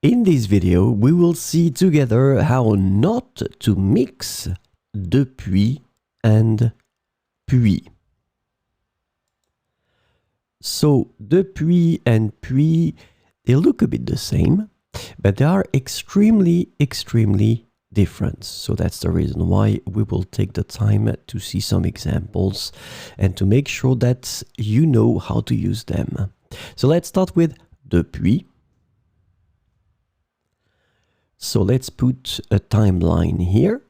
In this video, we will see together how not to mix depuis and puis. So, depuis and puis, they look a bit the same, but they are extremely different. So that's the reason why we will take the time to see some examples and to make sure that you know how to use them. So let's start with depuis. So let's put a timeline here.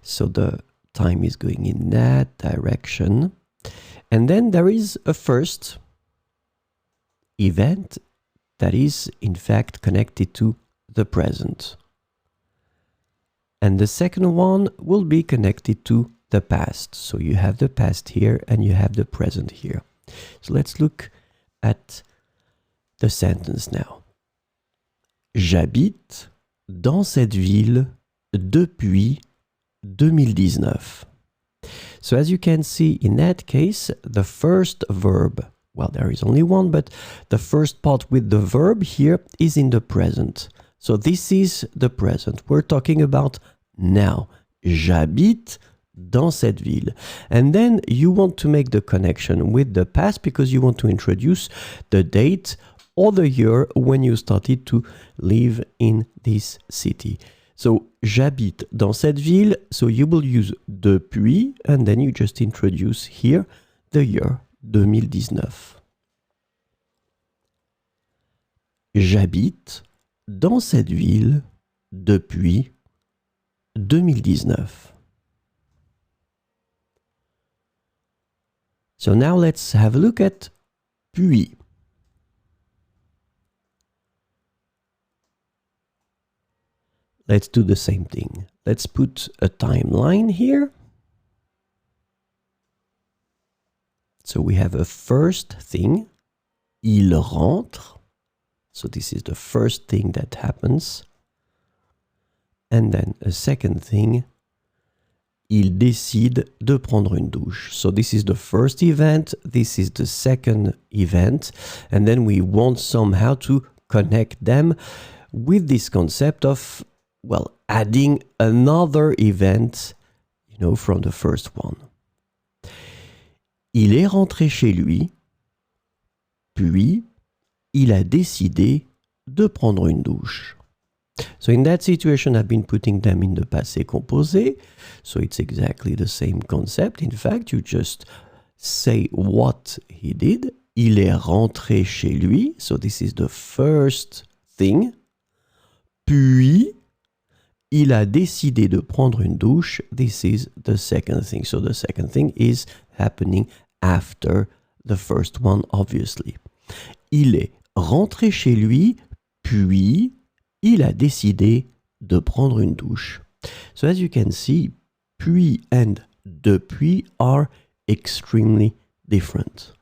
So the time is going in that direction. And then there is a first event that is in fact connected to the present. And the second one will be connected to the past. So you have the past here and you have the present here. So let's look at the sentence now. J'habite dans cette ville depuis 2019. So as you can see in that case, the first verb, well, there is only one, but the first part with the verb here is in the present. So this is the present. We're talking about now. J'habite dans cette ville. And then you want to make the connection with the past because you want to introduce the date or the year when you started to live in this city. So, j'habite dans cette ville. So you will use depuis and then you just introduce here the year 2019. J'habite dans cette ville depuis 2019. So now let's have a look at puis. Let's do the same thing. Let's put a timeline here. So we have a first thing. Il rentre. So this is the first thing that happens. And then a second thing. Il décide de prendre une douche. So this is the first event. This is the second event. And then we want somehow to connect them with this concept of, well, adding another event, you know, from the first one. Il est rentré chez lui, puis il a décidé de prendre une douche. So in that situation, I've been putting them in the passé composé. So it's exactly the same concept. In fact, you just say what he did. Il est rentré chez lui. So this is the first thing. Puis, il a décidé de prendre une douche. This is the second thing. So the second thing is happening after the first one, obviously. Il est rentré chez lui, puis il a décidé de prendre une douche. So as you can see, puis and depuis are extremely different.